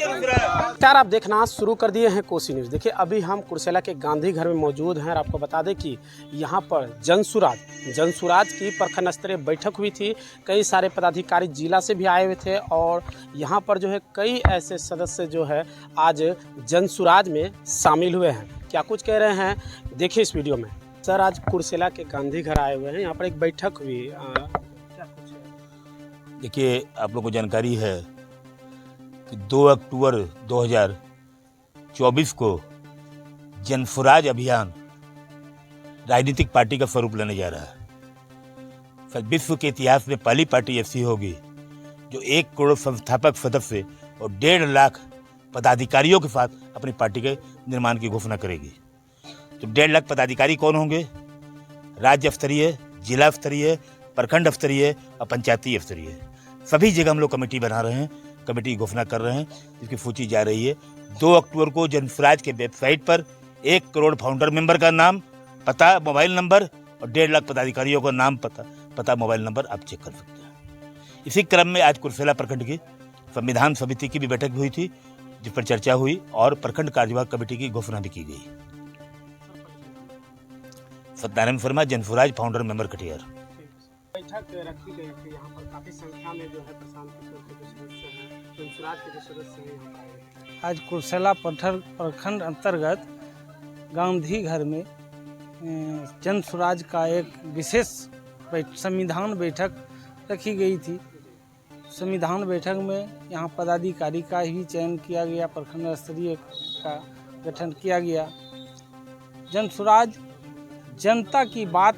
नमस्कार, आप देखना शुरू कर दिए हैं कोसी न्यूज़। देखिए, अभी हम कुर्सेला के गांधी घर में मौजूद हैं और आपको बता दें कि यहाँ पर जनसुराज की प्रखंड स्तरीय बैठक हुई थी। कई सारे पदाधिकारी जिला से भी आए हुए थे और यहाँ पर जो है कई ऐसे सदस्य जो है आज जनसुराज में शामिल हुए हैं। क्या कुछ कह रहे हैं देखिए इस वीडियो में। सर, आज कुर्सेला के गांधी घर आए हुए हैं, यहाँ पर एक बैठक हुई, क्या कुछ है? देखिए, आप लोगों को जानकारी है कि 2 अक्टूबर 2024 को जनसुराज अभियान राजनीतिक पार्टी का स्वरूप लेने जा रहा है। शायद विश्व के इतिहास में पहली पार्टी ऐसी होगी जो 1 करोड़ संस्थापक सदस्य और 1.5 लाख पदाधिकारियों के साथ अपनी पार्टी के निर्माण की घोषणा करेगी। तो 1.5 लाख पदाधिकारी कौन होंगे? राज्य स्तरीय, जिला स्तरीय, प्रखंड स्तरीय और पंचायती स्तरीय, सभी जगह हम लोग कमेटी बना रहे हैं, कमेटी की घोषणा कर रहे हैं, जिसकी सूची जा रही है। 2 अक्टूबर को जनसुराज के वेबसाइट पर 1 करोड़ फाउंडर मेंबर का नाम, पता, मोबाइल नंबर और 1.5 लाख पदाधिकारियों का नाम, पता, मोबाइल नंबर आप चेक कर सकते हैं। इसी क्रम में आज कुर्सेला प्रखंड की संविधान समिति की भी बैठक हुई थी, जिस पर चर्चा हुई और प्रखंड कार्यवाहक कमेटी की घोषणा भी की गई। Satyanarayan Sharma, Jan Suraaj founder member Katihar. बैठक रखी गई थी, यहाँ पर काफ़ी संख्या में जो है प्रशांत किशोर के जो सदस्य हैं, जनसुराज के जो सदस्य हैं यहाँ पर आए। आज कुर्सेला प्रखंड अंतर्गत गांधी घर में जनसुराज का एक विशेष संविधान बैठक रखी गई थी। संविधान बैठक में यहाँ पदाधिकारी का ही चयन किया गया, प्रखंड स्तरीय का गठन किया गया। जनसुराज जनता की बात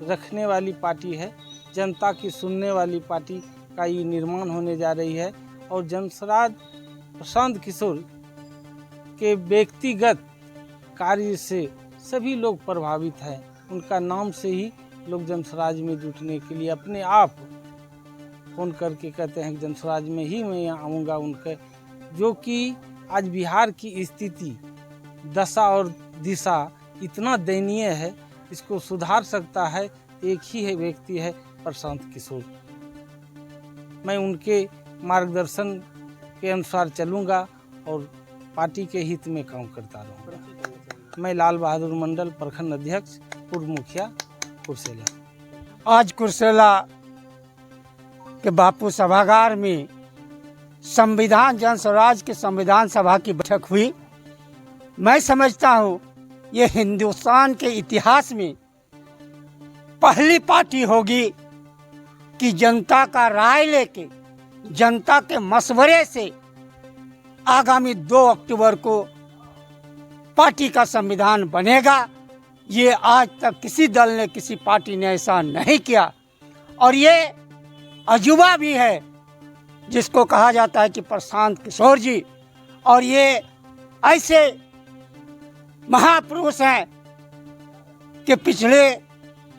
रखने वाली पार्टी है, जनता की सुनने वाली पार्टी का ये निर्माण होने जा रही है। और जनसुराज प्रशांत किशोर के व्यक्तिगत कार्य से सभी लोग प्रभावित हैं। उनका नाम से ही लोग जनसुराज में जुटने के लिए अपने आप फ़ोन करके कहते हैं कि जनसुराज में ही मैं आऊँगा। उनके जो कि आज बिहार की स्थिति, दशा और दिशा इतना दयनीय है, इसको सुधार सकता है एक ही है व्यक्ति है, प्रशांत किशोर। मैं उनके मार्गदर्शन के अनुसार चलूँगा और पार्टी के हित में काम करता रहूँगा। मैं लाल बहादुर मंडल, प्रखंड अध्यक्ष, पूर्व मुखिया, कुर्सेला। आज कुर्सेला के बापू सभागार में जनसुराज के संविधान सभा की बैठक हुई। मैं समझता हूँ ये हिंदुस्तान के इतिहास में पहली पार्टी होगी कि जनता का राय लेके, जनता के मशवरे से आगामी 2 अक्टूबर को पार्टी का संविधान बनेगा। ये आज तक किसी दल ने, किसी पार्टी ने ऐसा नहीं किया। और ये अजूबा भी है जिसको कहा जाता है कि प्रशांत किशोर जी, और ये ऐसे महापुरुष हैं कि पिछले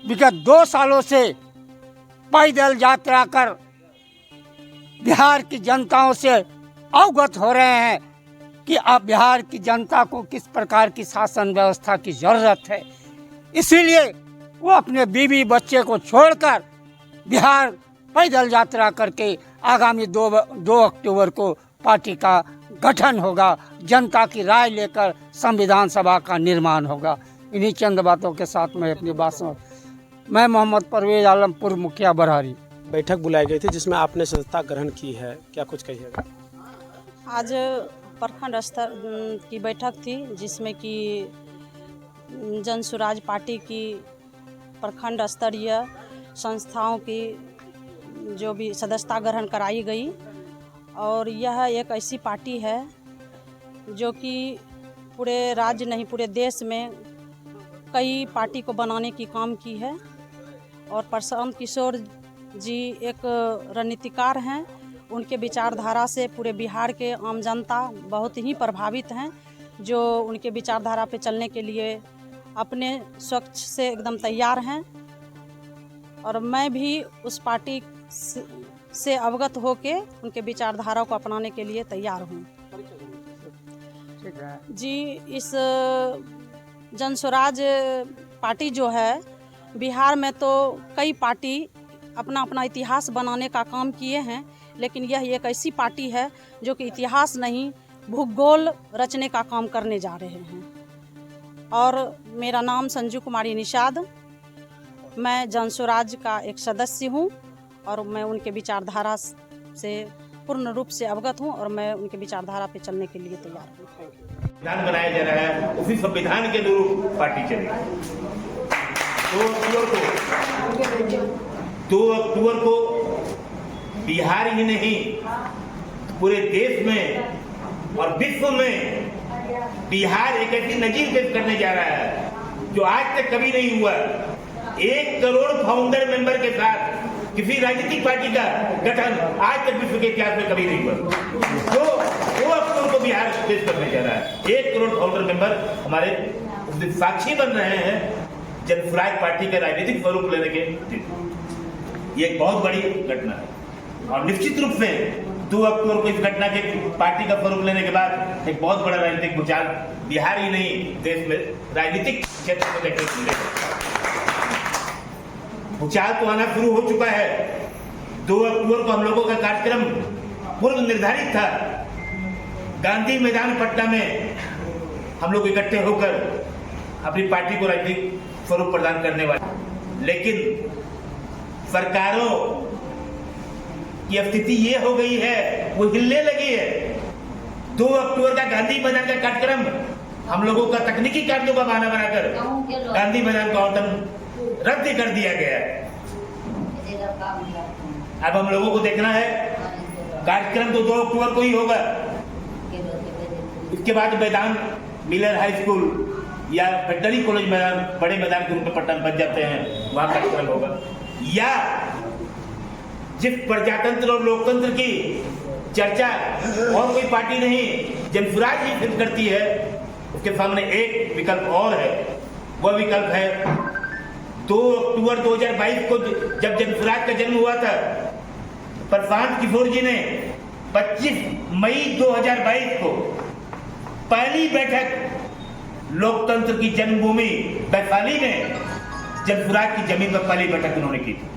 विगत 2 सालों से पैदल यात्रा कर बिहार की जनताओं से अवगत हो रहे हैं कि अब बिहार की जनता को किस प्रकार की शासन व्यवस्था की जरूरत है। इसीलिए वो अपने बीवी बच्चे को छोड़कर बिहार पैदल यात्रा करके आगामी 2 अक्टूबर को पार्टी का गठन होगा, जनता की राय लेकर संविधान सभा का निर्माण होगा। इन्हीं चंद बातों के साथ मैं अपनी बात मैं मोहम्मद परवेज आलम, पूर्व मुखिया बरहारी। बैठक बुलाई गई थी जिसमें आपने सदस्यता ग्रहण की है, क्या कुछ कहिएगा? आज प्रखंड स्तर की बैठक थी जिसमें कि जनसुराज पार्टी की प्रखंड स्तरीय संस्थाओं की जो भी सदस्यता ग्रहण कराई गई। और यह एक ऐसी पार्टी है जो कि पूरे राज्य नहीं, पूरे देश में कई पार्टी को बनाने की काम की है। और प्रशांत किशोर जी एक रणनीतिकार हैं, उनके विचारधारा से पूरे बिहार के आम जनता बहुत ही प्रभावित हैं, जो उनके विचारधारा पे चलने के लिए अपने स्वच्छ से एकदम तैयार हैं। और मैं भी उस पार्टी से अवगत होके उनके विचारधारा को अपनाने के लिए तैयार हूँ। जी, इस जनसुराज पार्टी जो है बिहार में तो कई पार्टी अपना अपना इतिहास बनाने का काम किए हैं, लेकिन यह एक ऐसी पार्टी है जो कि इतिहास नहीं भूगोल रचने का काम करने जा रहे हैं। और मेरा नाम संजू कुमारी निषाद, मैं जनसुराज का एक सदस्य हूं और मैं उनके विचारधारा से पूर्ण रूप से अवगत हूं और मैं उनके विचारधारा पे चलने के लिए तैयार हूं। संविधान बनाया जा रहा है, उसी संविधान के अनुरूप पार्टी चलेगी। 2 अक्टूबर को बिहार ही नहीं पूरे देश में और विश्व में बिहार एक ऐसी नजीर पेश करने जा रहा है जो आज तक कभी नहीं हुआ। 1 करोड़ फाउंडर मेंबर के साथ किसी राजनीतिक पार्टी का गठन आज तक विश्व के इतिहास में कभी नहीं हुआ। तो 2 अक्टूबर को बिहार पेश करने जा रहा है। 1 करोड़ फाउंडर मेंबर हमारे साक्षी बन रहे हैं जनसुराज पार्टी का राजनीतिक स्वरूप लेने के। ये एक बहुत बड़ी घटना है और निश्चित रूप से 2 अक्टूबर को इस घटना के पार्टी का स्वरूप लेने के बाद एक बहुत बड़ा राजनीतिक भूचाल बिहार ही नहीं देश में राजनीतिक क्षेत्र में देखने को मिलेगा। भूचाल तो आना शुरू हो चुका है। 2 अक्टूबर को हम लोगों का कार्यक्रम पूर्व निर्धारित था। गांधी मैदान पटना में हम लोग इकट्ठे होकर अपनी पार्टी को राजनीतिक स्वरूप प्रदान करने वाले, लेकिन सरकारों की स्थिति ये हो गई है, वो हिलने लगी है। 2 अक्टूबर का गांधी मैदान का कार्यक्रम हम लोगों का तकनीकी कारणों का बहाना बनाकर गांधी मैदान का आवंटन रद्द कर दिया गया है। अब हम लोगों को देखना है कार्यक्रम तो 2 अक्टूबर को ही होगा। इसके बाद मैदान मिलर हाई स्कूल या वेटनरी कॉलेज मैदान बड़े मैदान के रूप में पटना बच जाते हैं, वहां कार्यक्रम होगा। या जिस प्रजातंत्र और लोकतंत्र की चर्चा और कोई पार्टी नहीं जनसुराज ही फिर करती है, उसके सामने एक विकल्प और है। वह विकल्प है 2 अक्टूबर 2022 को जब जनसुराज का जन्म हुआ था, प्रशांत किशोर जी ने 25 मई 2022 को पहली बैठक लोकतंत्र की जन्मभूमि वैशाली में जनसुराज की जमीन पर पहली बैठक उन्होंने की थी।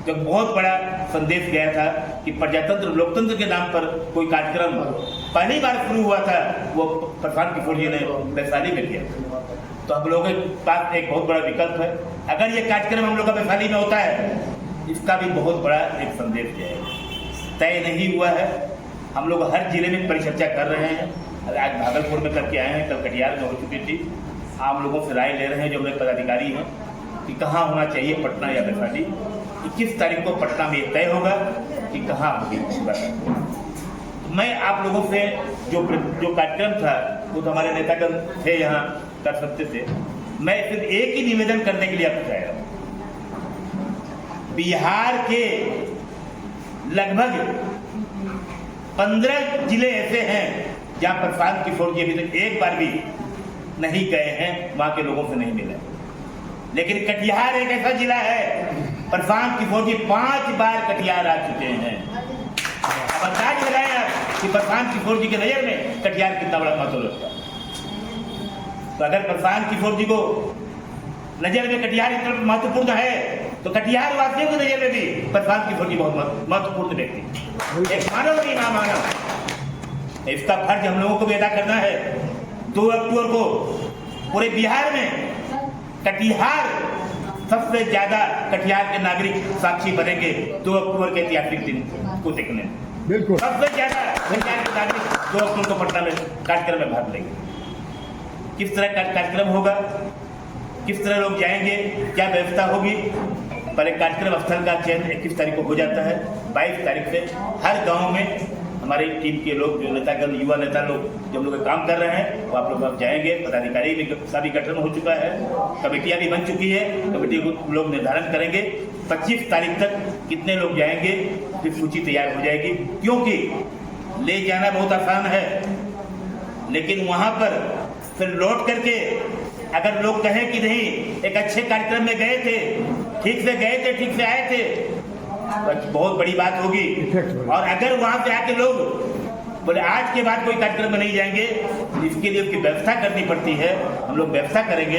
जब बहुत बड़ा संदेश गया था कि प्रजातंत्र लोकतंत्र के नाम पर कोई कार्यक्रम पहली बार शुरू हुआ था, वो प्रशांत किशोर जी ने वैशाली में किया। तो हम लोगों के पास एक बहुत बड़ा विकल्प है। अगर ये कार्यक्रम हम लोग का वैशाली में होता है, इसका भी बहुत बड़ा एक संदेश जाएगा। तय नहीं हुआ है, हम लोग हर जिले में परिचर्चा कर रहे हैं। आज भागलपुर में करके आए हैं, कल कटिहार में हो चुकी थी। आम लोगों से राय ले रहे हैं जो हमारे पदाधिकारी हैं कि कहाँ होना चाहिए, पटना या वैशाली। 21 तारीख को पटना में तय होगा कि कहाँ होगी। मैं आप लोगों से जो कार्यक्रम था वो तो हमारे नेतागण थे, यहाँ कर सकते थे। मैं सिर्फ एक ही निवेदन करने के लिए आपको आया हूँ। बिहार के लगभग 15 जिले ऐसे हैं जहाँ प्रशांत किशोर जी अभी तक एक बार भी नहीं गए हैं, वहां के लोगों से नहीं मिले। लेकिन कटिहार एक ऐसा जिला है, प्रशांत किशोर जी 5 बार कटिहार आ चुके हैं। अब अंदाज लगाएं आप कि प्रशांत किशोर जी के नजर में कटिहार कितना बड़ा महत्व रखता है। तो अगर प्रशांत किशोर जी को नजर में कटिहार इतना महत्वपूर्ण है, तो कटिहार वासियों की नजर में भी प्रशांत किशोर जी बहुत महत्वपूर्ण व्यक्ति, एक मानव नहीं महामानव। इसका फर्ज हम लोगों को भी अदा करना है। 2 अक्टूबर को पूरे बिहार में कटिहार सबसे ज्यादा कटिहार के नागरिक साक्षी बनेंगे 2 अक्टूबर के ऐतिहासिक दिन को देखने में। बिल्कुल सबसे ज्यादा कटिहार के नागरिक 2 अक्टूबर को पटना में कार्यक्रम में भाग लेंगे। किस तरह का कार्यक्रम होगा, किस तरह लोग जाएंगे, क्या व्यवस्था होगी। पहले कार्यक्रम स्थल का चयन 21 तारीख को हो जाता है। 22 तारीख से हर गाँव में हमारी टीम के लोग, जो नेतागण, युवा नेता लोग जो हम लोग काम कर रहे हैं, वो आप लोग अब जाएंगे। पदाधिकारी का भी गठन हो चुका है, कमेटियां भी बन चुकी है, कमेटी को लोग निर्धारण करेंगे। 25 तारीख तक कितने लोग जाएंगे फिर सूची तैयार हो जाएगी। क्योंकि ले जाना बहुत आसान है, लेकिन वहां पर फिर लौट करके अगर लोग कहें कि नहीं एक अच्छे कार्यक्रम में गए थे, ठीक से गए थे, ठीक से आए थे, बहुत बड़ी बात होगी। और अगर वहां से आके लोग बोले आज के बाद कोई कार्यक्रम में नहीं जाएंगे, इसके लिए उसकी व्यवस्था करनी पड़ती है। हम लोग व्यवस्था करेंगे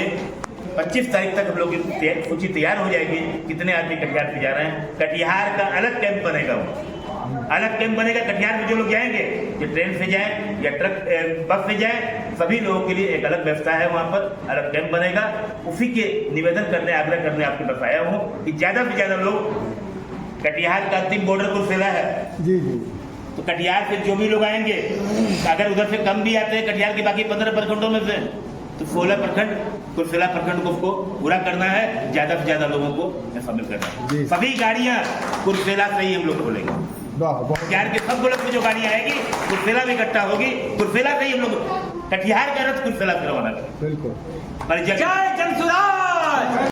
25 तारीख तक हम लोग की सूची तैयार हो जाएगी कितने आदमी कटिहार पे जा रहे हैं। कटिहार का अलग कैंप बनेगा, अलग कैंप बनेगा। कटिहार में जो लोग जाएंगे, जो ट्रेन से जाए या ट्रक बस से जाए, सभी लोगों के लिए एक अलग व्यवस्था है, वहाँ पर अलग कैंप बनेगा। उसी के निवेदन करने, आग्रह करने आपके पास आया हूँ कि ज़्यादा से ज़्यादा लोग, कटिहार का अंतिम बॉर्डर कुर्सेला है जी जी, तो कटिहार से जो भी लोग आएंगे, अगर उधर से कम भी आते हैं कटिहार के बाकी 15 प्रखंडों में से, तो 16 प्रखंड कुर्सेला प्रखंड को उसको पूरा करना है, ज़्यादा से ज़्यादा लोगों को शामिल करना है। सभी गाड़ियाँ कुर्सेला से ही हम लोग खोलेंगे। कटिहार के सब ब्लॉक में जो गाड़ियाँ आएगी कुर्सेला में इकट्ठा होगी, कुर्सेला से ही हम लोग कटिहार का रथ कुर्सेला से रवाना करेंगे। बिल्कुल। जय जनसुराज।